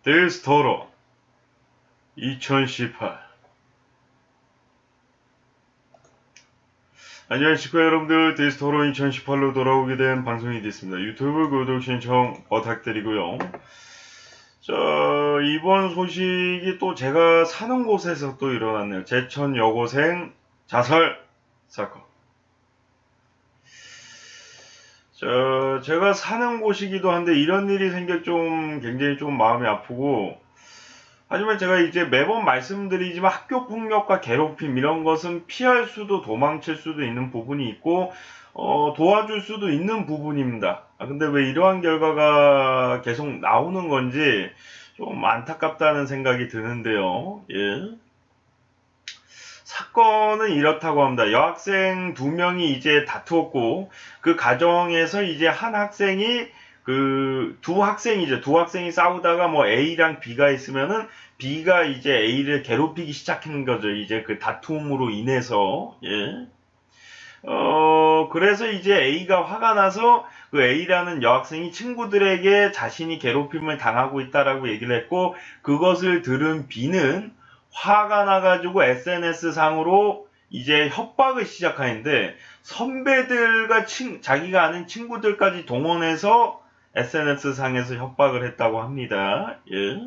데스토로 2018. 안녕하십니까 여러분들, 데스토로 2018로 돌아오게 된 방송이 됐습니다. 유튜브 구독 신청 부탁드리고요. 이번 소식이 또 제가 사는 곳에서 또 일어났네요. 제천 여고생 자살 사건. 제가 사는 곳이기도 한데 이런 일이 생겨 굉장히 좀 마음이 아프고, 하지만 제가 이제 매번 말씀드리지만 학교 폭력과 괴롭힘 이런 것은 피할 수도 도망칠 수도 있는 부분이 있고 도와줄 수도 있는 부분입니다. 근데 왜 이러한 결과가 계속 나오는 건지 좀 안타깝다는 생각이 드는데요. 예. 사건은 이렇다고 합니다. 여학생 2명이 이제 다투었고, 그 과정에서 이제 한 학생이 두 학생이 싸우다가 뭐 A랑 B가 있으면은 B가 이제 A를 괴롭히기 시작한 거죠. 이제 그 다툼으로 인해서. 예. 그래서 이제 A가 화가 나서 그 A라는 여학생이 친구들에게 자신이 괴롭힘을 당하고 있다라고 얘기를 했고, 그것을 들은 B는 화가 나가지고 SNS 상으로 이제 협박을 시작하는데, 선배들과 자기가 아는 친구들까지 동원해서 SNS 상에서 협박을 했다고 합니다. 예.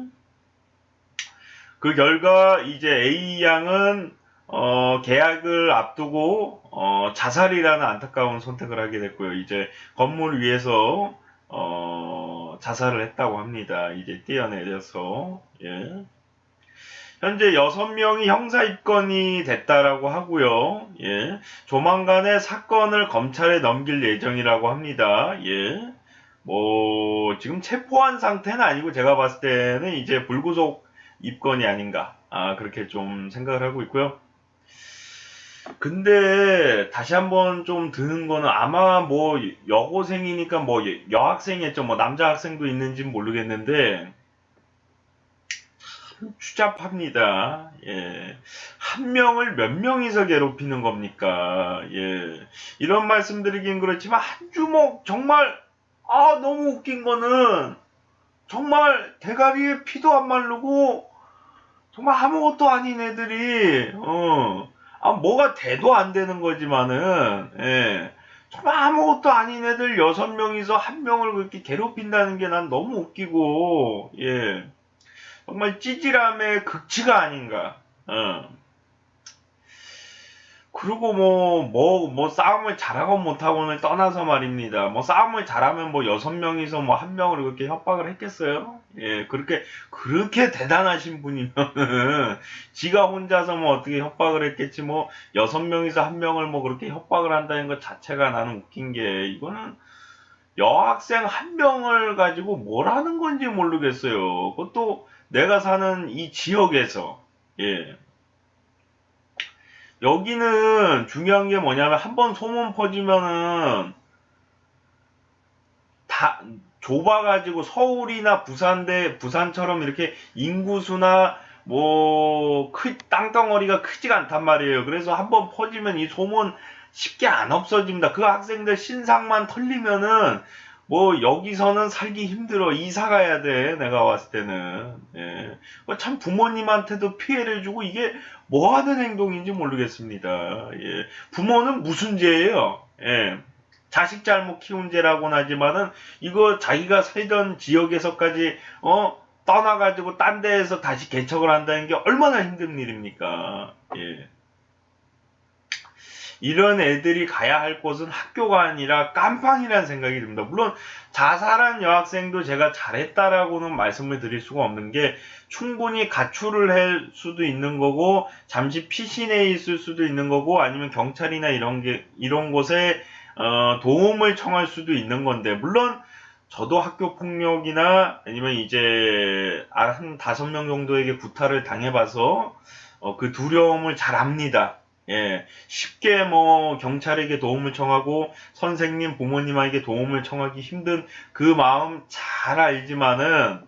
그 결과 이제 A 양은 계약을 앞두고 자살이라는 안타까운 선택을 하게 됐고요. 이제 건물 위에서 자살을 했다고 합니다. 이제 뛰어내려서. 예. 현재 6명이 형사 입건이 됐다라고 하고요. 예. 조만간에 사건을 검찰에 넘길 예정이라고 합니다. 예. 지금 체포한 상태는 아니고 제가 봤을 때는 이제 불구속 입건이 아닌가. 그렇게 좀 생각을 하고 있고요. 근데 다시 한번 좀 드는 거는, 아마 여고생이니까 여학생이었죠. 남자 학생도 있는지 모르겠는데, 추잡합니다. 예. 한 명을 몇 명이서 괴롭히는 겁니까? 예. 이런 말씀 드리긴 그렇지만, 한 주먹, 정말, 너무 웃긴 거는, 정말 대가리에 피도 안 마르고, 정말 아무것도 아닌 애들이, 뭐가 돼도 안 되는 거지만은, 예. 정말 아무것도 아닌 애들 6명이서 한 명을 그렇게 괴롭힌다는 게 난 너무 웃기고, 예. 정말 찌질함의 극치가 아닌가. 그리고 싸움을 잘하건 못하고는 떠나서 말입니다. 싸움을 잘하면 6명이서 한 명을 그렇게 협박을 했겠어요? 예, 그렇게 대단하신 분이면은, 지가 혼자서 어떻게 협박을 했겠지, 6명이서 한 명을 그렇게 협박을 한다는 것 자체가 나는 웃긴 게, 이거는 여학생 한 명을 가지고 뭘 하는 건지 모르겠어요. 그것도 내가 사는 이 지역에서. 예. 여기는 중요한 게 뭐냐면, 한번 소문 퍼지면은 다 좁아가지고 서울이나 부산처럼 이렇게 인구수나 땅덩어리가 크지가 않단 말이에요. 그래서 한번 퍼지면 이 소문 쉽게 안 없어집니다. 그 학생들 신상만 털리면은 여기서는 살기 힘들어. 이사 가야 돼. 내가 봤을 때는. 예. 참 부모님한테도 피해를 주고, 이게 뭐 하는 행동인지 모르겠습니다. 예. 부모는 무슨 죄예요? 예. 자식 잘못 키운 죄라고는 하지만은, 이거 자기가 살던 지역에서까지 떠나가지고 딴 데에서 다시 개척을 한다는 게 얼마나 힘든 일입니까? 예. 이런 애들이 가야 할 곳은 학교가 아니라 깜빵이라는 생각이 듭니다. 물론 자살한 여학생도 제가 잘했다라고는 말씀을 드릴 수가 없는 게, 충분히 가출을 할 수도 있는 거고, 잠시 피신해 있을 수도 있는 거고, 아니면 경찰이나 이런 곳에 도움을 청할 수도 있는 건데, 물론 저도 학교 폭력이나 아니면 이제 한 5명 정도에게 구타를 당해봐서 그 두려움을 잘 압니다. 예, 쉽게 경찰에게 도움을 청하고 선생님, 부모님에게 도움을 청하기 힘든 그 마음 잘 알지만은,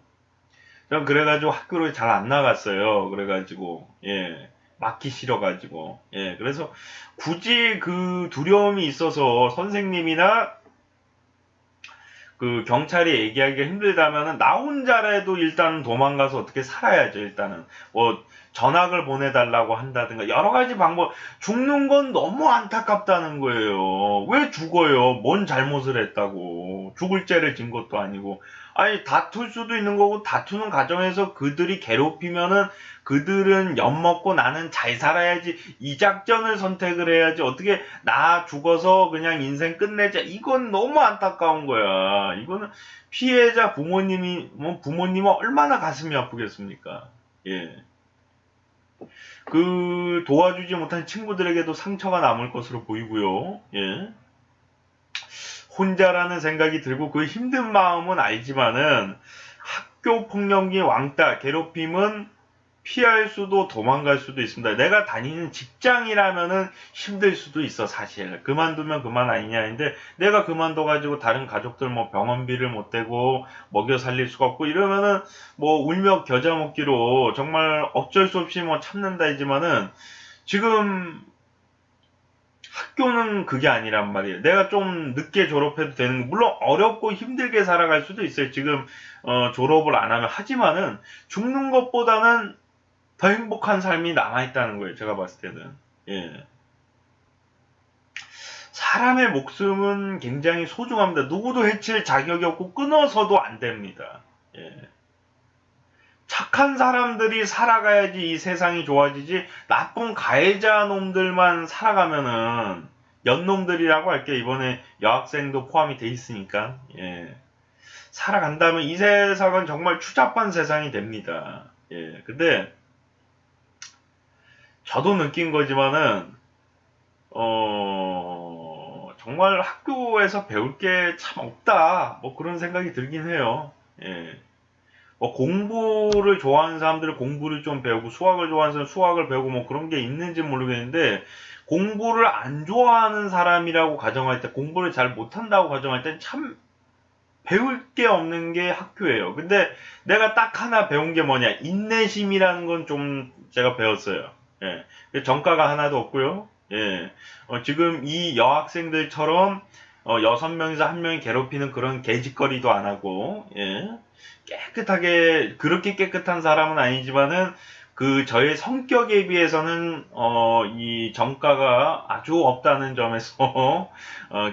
전 그래가지고 학교를 잘 안 나갔어요. 그래가지고, 예, 맞기 싫어가지고, 예, 그래서 굳이 그 두려움이 있어서 선생님이나 그 경찰이 얘기하기가 힘들다면은 나 혼자라도 일단 도망가서 어떻게 살아야죠. 일단은 뭐 전학을 보내달라고 한다든가 여러 가지 방법. 죽는 건 너무 안타깝다는 거예요. 왜 죽어요? 뭔 잘못을 했다고. 죽을 죄를 진 것도 아니고. 아니 다툴 수도 있는 거고 다투는 과정에서 그들이 괴롭히면은 그들은 엿먹고 나는 잘 살아야지 이 작전을 선택을 해야지 어떻게 나 죽어서 그냥 인생 끝내자 이건 너무 안타까운 거야. 이거는 피해자 부모님이 뭐 부모님은 얼마나 가슴이 아프겠습니까? 예. 그 도와주지 못한 친구들에게도 상처가 남을 것으로 보이고요. 예. 혼자라는 생각이 들고 그 힘든 마음은 알지만은 학교 폭력이 왕따, 괴롭힘은 피할 수도 도망갈 수도 있습니다. 내가 다니는 직장이라면은 힘들 수도 있어 사실. 그만두면 그만 아니냐인데 내가 그만둬가지고 다른 가족들 뭐 병원비를 못 대고 먹여 살릴 수가 없고 이러면은 뭐 울며 겨자 먹기로 정말 어쩔 수 없이 뭐 참는다 이지만은 지금 학교는 그게 아니란 말이에요. 내가 좀 늦게 졸업해도 되는 거 물론 어렵고 힘들게 살아갈 수도 있어요. 지금 졸업을 안 하면 하지만은 죽는 것보다는 더 행복한 삶이 남아있다는 거예요. 제가 봤을 때는. 예. 사람의 목숨은 굉장히 소중합니다. 누구도 해칠 자격이 없고 끊어서도 안 됩니다. 예. 착한 사람들이 살아가야지 이 세상이 좋아지지 나쁜 가해자 놈들만 살아가면은 연놈들이라고 할게요. 이번에 여학생도 포함이 돼 있으니까 예. 살아간다면 이 세상은 정말 추잡한 세상이 됩니다. 예. 근데 저도 느낀 거지만은 정말 학교에서 배울 게 참 없다. 뭐 그런 생각이 들긴 해요. 예. 뭐 공부를 좋아하는 사람들은 공부를 좀 배우고 수학을 좋아하는 사람은 수학을 배우고 뭐 그런 게 있는지 모르겠는데 공부를 안 좋아하는 사람이라고 가정할 때 공부를 잘 못한다고 가정할 때 참 배울 게 없는 게 학교예요. 근데 내가 딱 하나 배운 게 뭐냐 인내심이라는 건 좀 제가 배웠어요. 예. 정가가 하나도 없고요. 예. 지금 이 여학생들처럼 6명에서 1명이 괴롭히는 그런 개짓거리도 안 하고, 예. 깨끗하게, 그렇게 깨끗한 사람은 아니지만은, 그, 저의 성격에 비해서는, 이 정가가 아주 없다는 점에서,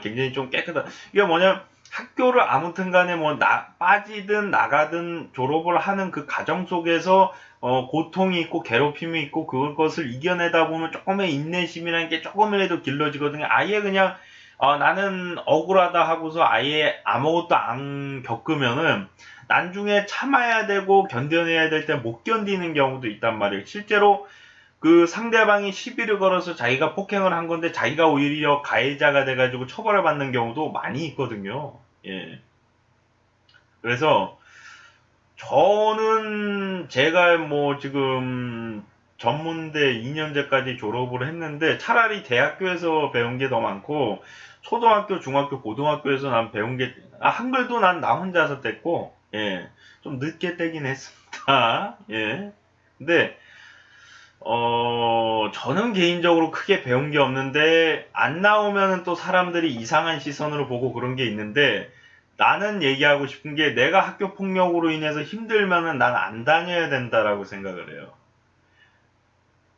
굉장히 좀 깨끗한, 이게 뭐냐, 학교를 아무튼 간에 뭐, 빠지든 나가든 졸업을 하는 그 과정 속에서, 고통이 있고 괴롭힘이 있고 그것을 이겨내다 보면 조금의 인내심이라는 게 조금이라도 길러지거든요. 아예 그냥 나는 억울하다 하고서 아예 아무것도 안 겪으면은 나중에 참아야 되고 견뎌내야 될 때 못 견디는 경우도 있단 말이에요. 실제로 그 상대방이 시비를 걸어서 자기가 폭행을 한 건데 자기가 오히려 가해자가 돼가지고 처벌을 받는 경우도 많이 있거든요. 예. 그래서 저는 제가 뭐 지금 전문대 2년제까지 졸업을 했는데 차라리 대학교에서 배운 게 더 많고 초등학교, 중학교, 고등학교에서 난 배운 게 한글도 난 나 혼자서 뗐고 예. 좀 늦게 떼긴 했습니다. 예. 근데 저는 개인적으로 크게 배운 게 없는데 안 나오면은 또 사람들이 이상한 시선으로 보고 그런 게 있는데 나는 얘기하고 싶은 게 내가 학교 폭력으로 인해서 힘들면은 난 안 다녀야 된다라고 생각을 해요.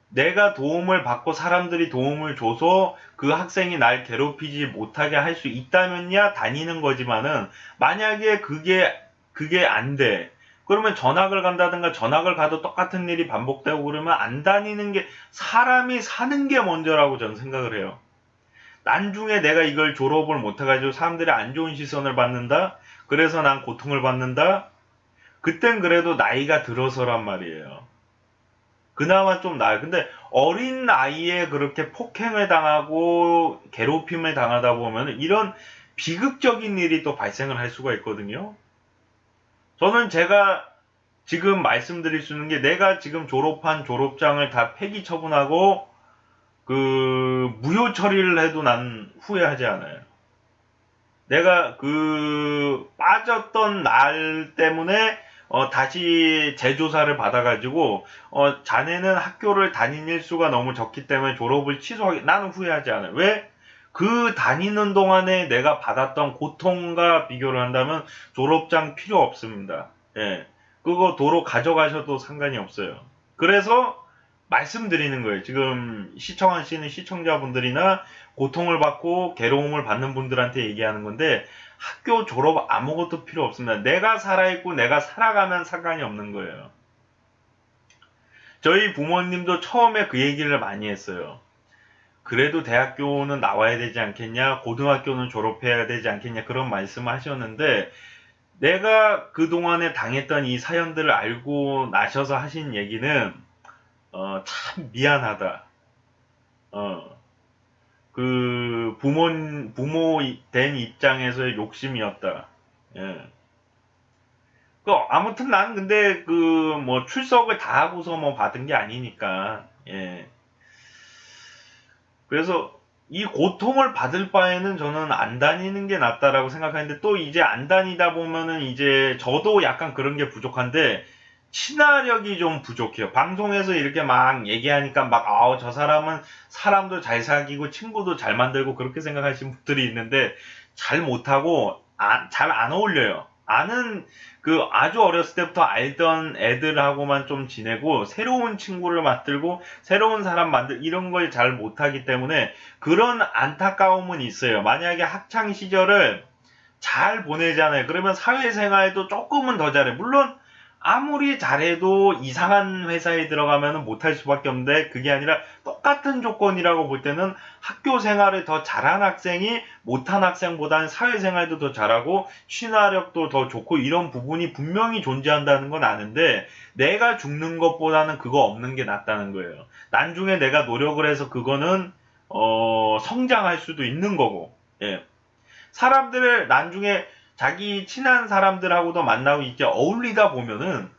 내가 도움을 받고 사람들이 도움을 줘서 그 학생이 날 괴롭히지 못하게 할 수 있다면야 다니는 거지만은 만약에 그게 안 돼. 그러면 전학을 간다든가 전학을 가도 똑같은 일이 반복되고 그러면 안 다니는 게 사람이 사는 게 먼저라고 저는 생각을 해요. 나중에 내가 이걸 졸업을 못해가지고 사람들이 안 좋은 시선을 받는다? 그래서 난 고통을 받는다? 그땐 그래도 나이가 들어서란 말이에요. 그나마 좀 나아요. 근데 어린 나이에 그렇게 폭행을 당하고 괴롭힘을 당하다 보면 이런 비극적인 일이 또 발생을 할 수가 있거든요. 저는 제가 지금 말씀드릴 수 있는 게 내가 지금 졸업한 졸업장을 다 폐기 처분하고 그 무효 처리를 해도 난 후회하지 않아요. 내가 그 빠졌던 날 때문에 다시 재조사를 받아가지고 자네는 학교를 다닌 일수가 너무 적기 때문에 졸업을 취소하기 나는 후회하지 않아요. 왜? 그 다니는 동안에 내가 받았던 고통과 비교를 한다면 졸업장 필요 없습니다. 예. 그거 도로 가져가셔도 상관이 없어요. 그래서 말씀드리는 거예요. 지금 시청하시는 시청자분들이나 고통을 받고 괴로움을 받는 분들한테 얘기하는 건데, 학교 졸업 아무것도 필요 없습니다. 내가 살아있고 내가 살아가면 상관이 없는 거예요. 저희 부모님도 처음에 그 얘기를 많이 했어요. 그래도 대학교는 나와야 되지 않겠냐, 고등학교는 졸업해야 되지 않겠냐, 그런 말씀을 하셨는데, 내가 그동안에 당했던 이 사연들을 알고 나셔서 하신 얘기는 참 미안하다. 부모 된 입장에서의 욕심이었다. 예. 아무튼 난 근데 뭐 출석을 다 하고서 뭐 받은 게 아니니까. 예. 그래서 이 고통을 받을 바에는 저는 안 다니는 게 낫다라고 생각하는데, 또 이제 안 다니다 보면은 이제 저도 약간 그런 게 부족한데, 친화력이 좀 부족해요. 방송에서 이렇게 막 얘기하니까 막, 저 사람은 사람도 잘 사귀고 친구도 잘 만들고 그렇게 생각하시는 분들이 있는데, 잘 못하고, 잘 안 어울려요. 아주 어렸을 때부터 알던 애들하고만 좀 지내고, 새로운 친구를 만들고, 새로운 사람 이런 걸 잘 못하기 때문에, 그런 안타까움은 있어요. 만약에 학창 시절을 잘 보내잖아요. 그러면 사회생활도 조금은 더 잘해. 물론, 아무리 잘해도 이상한 회사에 들어가면 못할 수밖에 없는데, 그게 아니라 똑같은 조건이라고 볼 때는 학교 생활을 더 잘한 학생이 못한 학생보다는 사회생활도 더 잘하고 친화력도 더 좋고 이런 부분이 분명히 존재한다는 건 아는데, 내가 죽는 것보다는 그거 없는 게 낫다는 거예요. 나중에 내가 노력을 해서 그거는 성장할 수도 있는 거고. 예. 사람들을 나중에 자기 친한 사람들하고도 만나고 이제 어울리다 보면은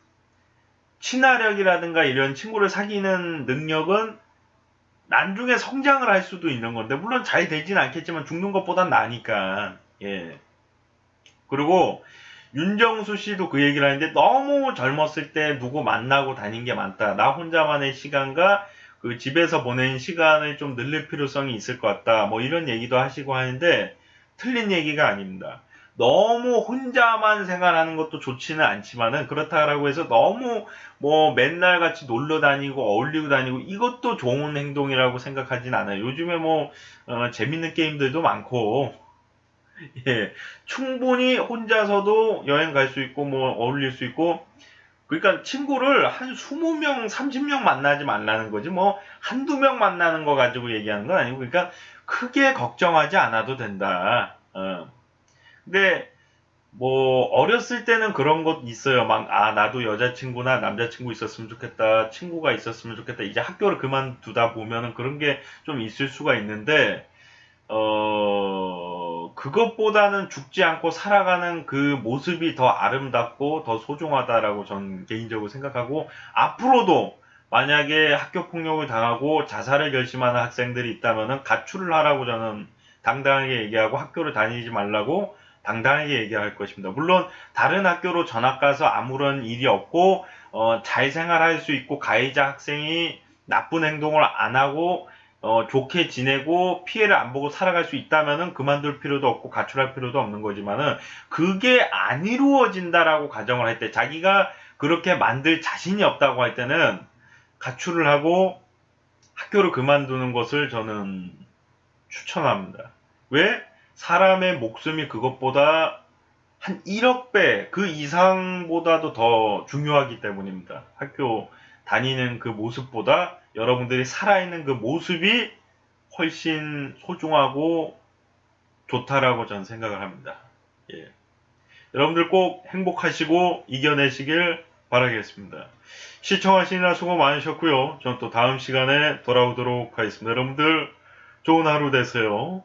친화력이라든가 이런 친구를 사귀는 능력은 나중에 성장을 할 수도 있는 건데, 물론 잘 되진 않겠지만 죽는 것보단 나으니까. 예. 그리고 윤정수 씨도 그 얘기를 하는데, 너무 젊었을 때 누구 만나고 다닌 게 많다. 나 혼자만의 시간과 그 집에서 보낸 시간을 좀 늘릴 필요성이 있을 것 같다. 뭐 이런 얘기도 하시고 하는데, 틀린 얘기가 아닙니다. 너무 혼자만 생활하는 것도 좋지는 않지만은, 그렇다라고 해서 너무 뭐 맨날 같이 놀러 다니고 어울리고 다니고 이것도 좋은 행동이라고 생각하진 않아요. 요즘에 뭐 재밌는 게임들도 많고, 예, 충분히 혼자서도 여행 갈 수 있고 뭐 어울릴 수 있고. 그러니까 친구를 한 20명, 30명 만나지 말라는 거지, 뭐 한두 명 만나는 거 가지고 얘기하는 건 아니고, 그러니까 크게 걱정하지 않아도 된다. 근데 뭐 어렸을 때는 그런 것 있어요. 막 나도 여자친구나 남자친구 있었으면 좋겠다, 친구가 있었으면 좋겠다. 이제 학교를 그만두다 보면은 그런 게 좀 있을 수가 있는데, 그것보다는 죽지 않고 살아가는 그 모습이 더 아름답고 더 소중하다라고 전 개인적으로 생각하고, 앞으로도 만약에 학교 폭력을 당하고 자살을 결심하는 학생들이 있다면은 가출을 하라고 저는 당당하게 얘기하고, 학교를 다니지 말라고 당당하게 얘기할 것입니다. 물론 다른 학교로 전학 가서 아무런 일이 없고 잘 생활할 수 있고, 가해자 학생이 나쁜 행동을 안 하고 좋게 지내고 피해를 안 보고 살아갈 수 있다면은 그만둘 필요도 없고 가출할 필요도 없는 거지만은, 그게 안 이루어진다라고 가정을 할 때, 자기가 그렇게 만들 자신이 없다고 할 때는 가출을 하고 학교를 그만두는 것을 저는 추천합니다. 왜? 사람의 목숨이 그것보다 한 1억 배 그 이상보다도 더 중요하기 때문입니다. 학교 다니는 그 모습보다 여러분들이 살아있는 그 모습이 훨씬 소중하고 좋다라고 저는 생각을 합니다. 예. 여러분들 꼭 행복하시고 이겨내시길 바라겠습니다. 시청하시느라 수고 많으셨고요. 저는 또 다음 시간에 돌아오도록 하겠습니다. 여러분들 좋은 하루 되세요.